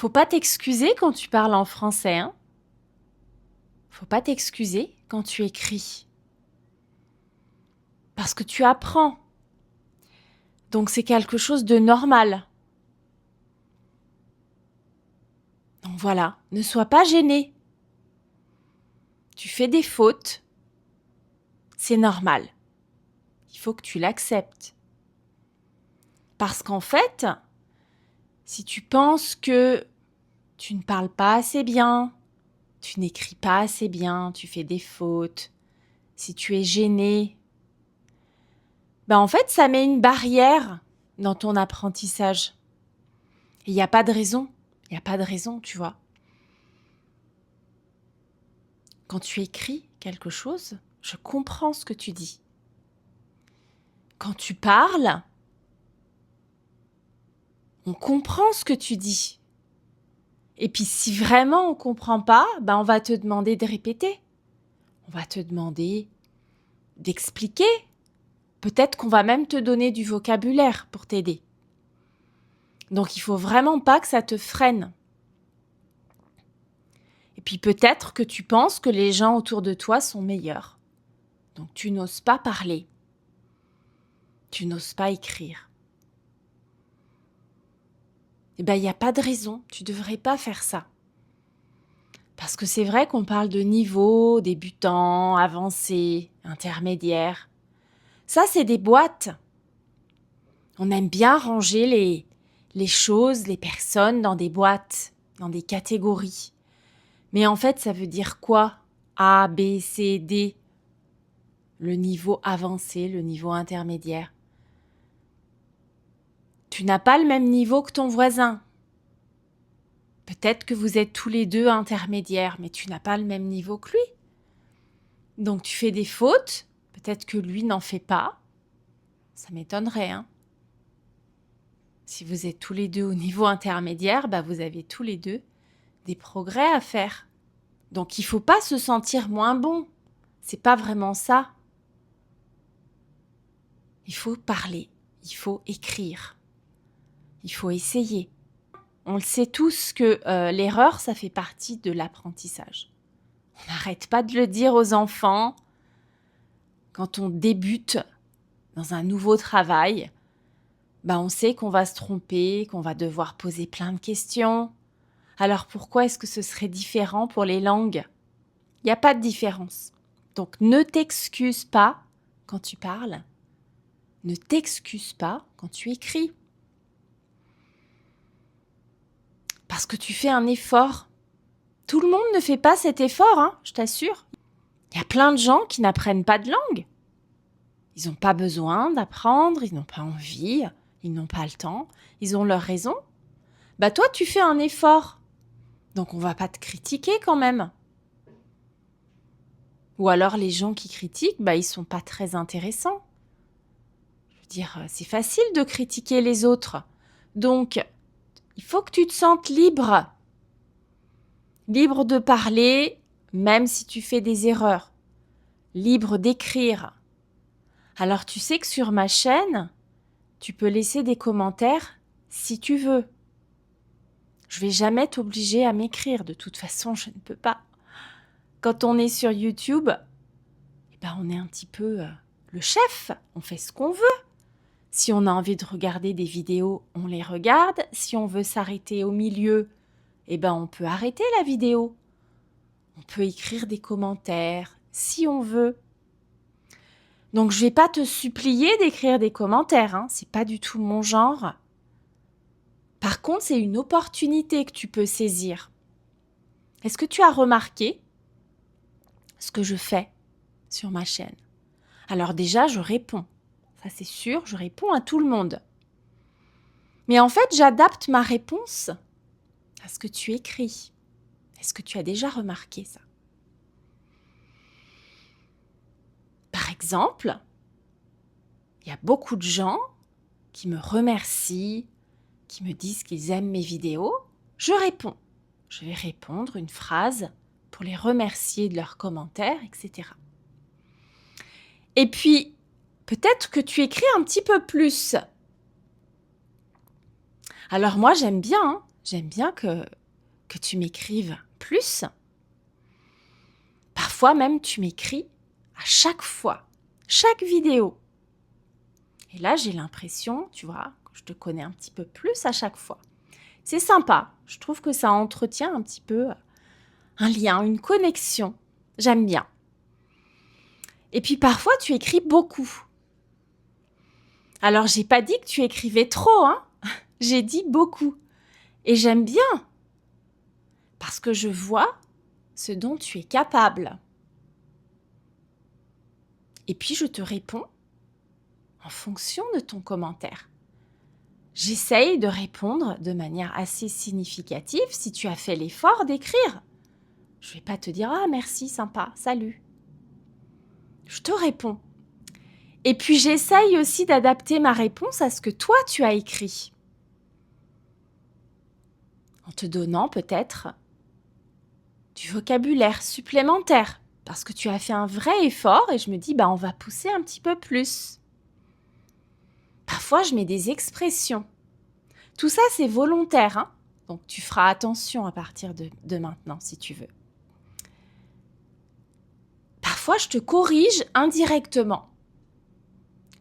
Faut pas t'excuser quand tu parles en français, hein. Faut pas t'excuser quand tu écris. Parce que tu apprends. Donc c'est quelque chose de normal. Donc voilà, ne sois pas gêné. Tu fais des fautes. C'est normal. Il faut que tu l'acceptes. Parce qu'en fait, si tu penses que tu ne parles pas assez bien, tu n'écris pas assez bien, tu fais des fautes, si tu es gêné, en fait, ça met une barrière dans ton apprentissage. Il n'y a pas de raison. Il n'y a pas de raison, tu vois. Quand tu écris quelque chose, je comprends ce que tu dis. Quand tu parles, on comprend ce que tu dis. Et puis si vraiment on ne comprend pas, on va te demander de répéter. On va te demander d'expliquer. Peut-être qu'on va même te donner du vocabulaire pour t'aider. Donc il ne faut vraiment pas que ça te freine. Et puis peut-être que tu penses que les gens autour de toi sont meilleurs. Donc tu n'oses pas parler. Tu n'oses pas écrire. Il n'y a pas de raison, tu ne devrais pas faire ça. Parce que c'est vrai qu'on parle de niveau, débutant, avancé, intermédiaire. Ça, c'est des boîtes. On aime bien ranger les choses, les personnes dans des boîtes, dans des catégories. Mais en fait, ça veut dire quoi? A, B, C, D. Le niveau avancé, le niveau intermédiaire. Tu n'as pas le même niveau que ton voisin. Peut-être que vous êtes tous les deux intermédiaires, mais tu n'as pas le même niveau que lui. Donc tu fais des fautes, peut-être que lui n'en fait pas. Ça m'étonnerait, hein. Si vous êtes tous les deux au niveau intermédiaire, vous avez tous les deux des progrès à faire. Donc il ne faut pas se sentir moins bon. C'est pas vraiment ça. Il faut parler, il faut écrire, il faut essayer. On le sait tous que l'erreur, ça fait partie de l'apprentissage. On n'arrête pas de le dire aux enfants. Quand on débute dans un nouveau travail, on sait qu'on va se tromper, qu'on va devoir poser plein de questions. Alors pourquoi est-ce que ce serait différent pour les langues? Il n'y a pas de différence. Donc ne t'excuse pas quand tu parles. Ne t'excuse pas quand tu écris. Parce que tu fais un effort. Tout le monde ne fait pas cet effort, hein, je t'assure. Il y a plein de gens qui n'apprennent pas de langue. Ils n'ont pas besoin d'apprendre, ils n'ont pas envie, ils n'ont pas le temps, ils ont leurs raisons. Toi, tu fais un effort. Donc, on ne va pas te critiquer quand même. Ou alors, les gens qui critiquent, ils ne sont pas très intéressants. Je veux dire, c'est facile de critiquer les autres. Donc, il faut que tu te sentes libre. Libre de parler, même si tu fais des erreurs. Libre d'écrire. Alors, tu sais que sur ma chaîne, tu peux laisser des commentaires si tu veux. Je vais jamais t'obliger à m'écrire. De toute façon, je ne peux pas. Quand on est sur YouTube, on est un petit peu le chef. On fait ce qu'on veut. Si on a envie de regarder des vidéos, on les regarde. Si on veut s'arrêter au milieu, on peut arrêter la vidéo. On peut écrire des commentaires si on veut. Donc, je ne vais pas te supplier d'écrire des commentaires, hein. C'est pas du tout mon genre. Par contre, c'est une opportunité que tu peux saisir. Est-ce que tu as remarqué ce que je fais sur ma chaîne? Alors déjà, je réponds. Ça, c'est sûr, je réponds à tout le monde. Mais en fait, j'adapte ma réponse à ce que tu écris. Est-ce que tu as déjà remarqué ça? Par exemple, il y a beaucoup de gens qui me remercient, qui me disent qu'ils aiment mes vidéos. Je réponds. Je vais répondre une phrase pour les remercier de leurs commentaires, etc. Et puis, peut-être que tu écris un petit peu plus. Alors moi, j'aime bien, hein. j'aime bien que tu m'écrives plus. Parfois même, tu m'écris à chaque fois, chaque vidéo. Et là, j'ai l'impression, tu vois, que je te connais un petit peu plus à chaque fois. C'est sympa. Je trouve que ça entretient un petit peu un lien, une connexion. J'aime bien. Et puis parfois, tu écris beaucoup. Alors, j'ai pas dit que tu écrivais trop, hein. J'ai dit beaucoup. Et j'aime bien. Parce que je vois ce dont tu es capable. Et puis, je te réponds en fonction de ton commentaire. J'essaye de répondre de manière assez significative si tu as fait l'effort d'écrire. Je ne vais pas te dire « Ah, merci, sympa, salut ». Je te réponds. Et puis, j'essaye aussi d'adapter ma réponse à ce que toi, tu as écrit. En te donnant peut-être du vocabulaire supplémentaire. Parce que tu as fait un vrai effort et je me dis, on va pousser un petit peu plus. Parfois, je mets des expressions. Tout ça, c'est volontaire, hein. Donc, tu feras attention à partir de maintenant, si tu veux. Parfois, je te corrige indirectement.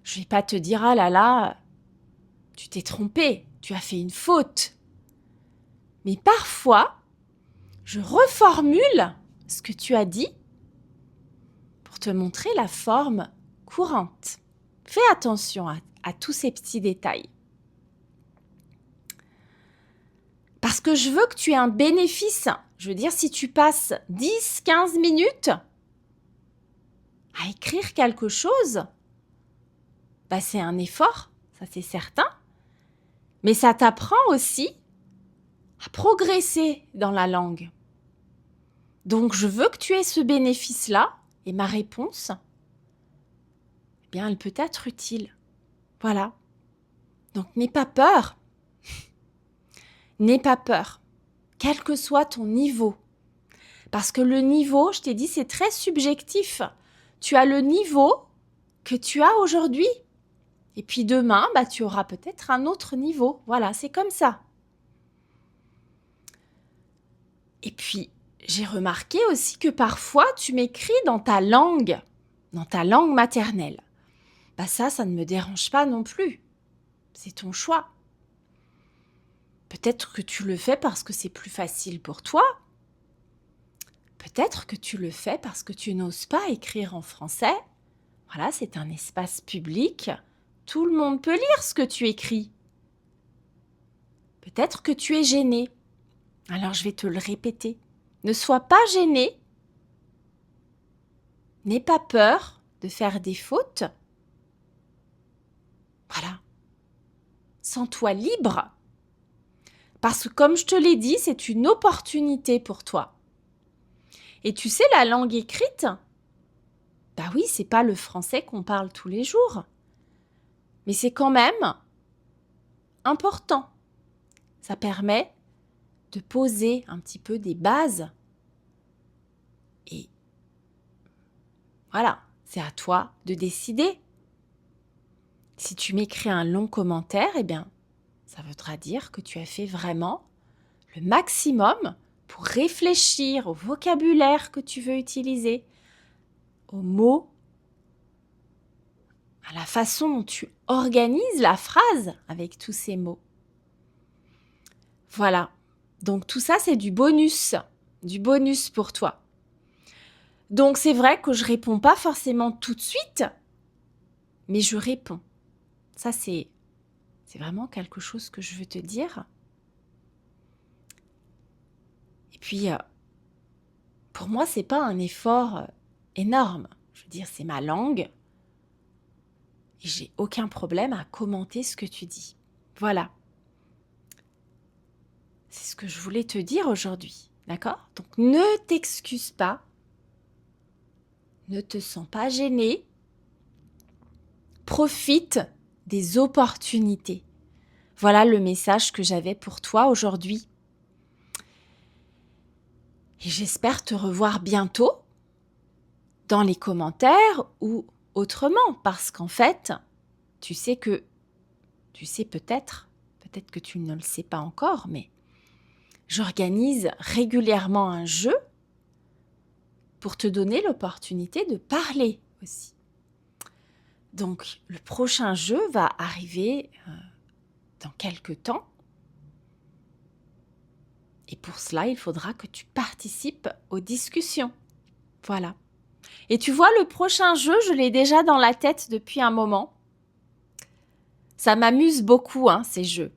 Je ne vais pas te dire, ah là là, tu t'es trompé, tu as fait une faute. Mais parfois, je reformule ce que tu as dit pour te montrer la forme courante. Fais attention à tous ces petits détails. Parce que je veux que tu aies un bénéfice. Je veux dire, si tu passes 10-15 minutes à écrire quelque chose, c'est un effort, ça c'est certain. Mais ça t'apprend aussi à progresser dans la langue. Donc, je veux que tu aies ce bénéfice-là. Et ma réponse, elle peut être utile. Voilà. Donc, n'aie pas peur. N'aie pas peur. Quel que soit ton niveau. Parce que le niveau, je t'ai dit, c'est très subjectif. Tu as le niveau que tu as aujourd'hui. Et puis demain, tu auras peut-être un autre niveau. Voilà, c'est comme ça. Et puis, j'ai remarqué aussi que parfois, tu m'écris dans ta langue maternelle. Ça ne me dérange pas non plus. C'est ton choix. Peut-être que tu le fais parce que c'est plus facile pour toi. Peut-être que tu le fais parce que tu n'oses pas écrire en français. Voilà, c'est un espace public. Tout le monde peut lire ce que tu écris. Peut-être que tu es gêné. Alors, je vais te le répéter. Ne sois pas gêné. N'aie pas peur de faire des fautes. Voilà. Sens-toi libre. Parce que comme je te l'ai dit, c'est une opportunité pour toi. Et tu sais, la langue écrite, oui, c'est pas le français qu'on parle tous les jours. Mais c'est quand même important. Ça permet de poser un petit peu des bases. Et voilà, c'est à toi de décider. Si tu m'écris un long commentaire, ça voudra dire que tu as fait vraiment le maximum pour réfléchir au vocabulaire que tu veux utiliser, aux mots, à la façon dont tu organises la phrase avec tous ces mots. Voilà. Donc tout ça, c'est du bonus pour toi. Donc c'est vrai que je réponds pas forcément tout de suite, mais je réponds. Ça, c'est vraiment quelque chose que je veux te dire. Et puis, pour moi, c'est pas un effort énorme. Je veux dire, c'est ma langue. Et j'ai aucun problème à commenter ce que tu dis. Voilà. C'est ce que je voulais te dire aujourd'hui. D'accord ? Donc, ne t'excuse pas. Ne te sens pas gêné. Profite des opportunités. Voilà le message que j'avais pour toi aujourd'hui. Et j'espère te revoir bientôt dans les commentaires ou autrement, parce qu'en fait, tu sais peut-être que tu ne le sais pas encore, mais j'organise régulièrement un jeu pour te donner l'opportunité de parler aussi. Donc, le prochain jeu va arriver dans quelques temps. Et pour cela, il faudra que tu participes aux discussions. Voilà. Et tu vois, le prochain jeu, je l'ai déjà dans la tête depuis un moment. Ça m'amuse beaucoup, hein, ces jeux.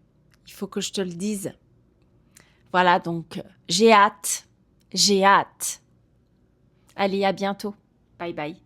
Il faut que je te le dise. Voilà, donc j'ai hâte. J'ai hâte. Allez, à bientôt. Bye bye.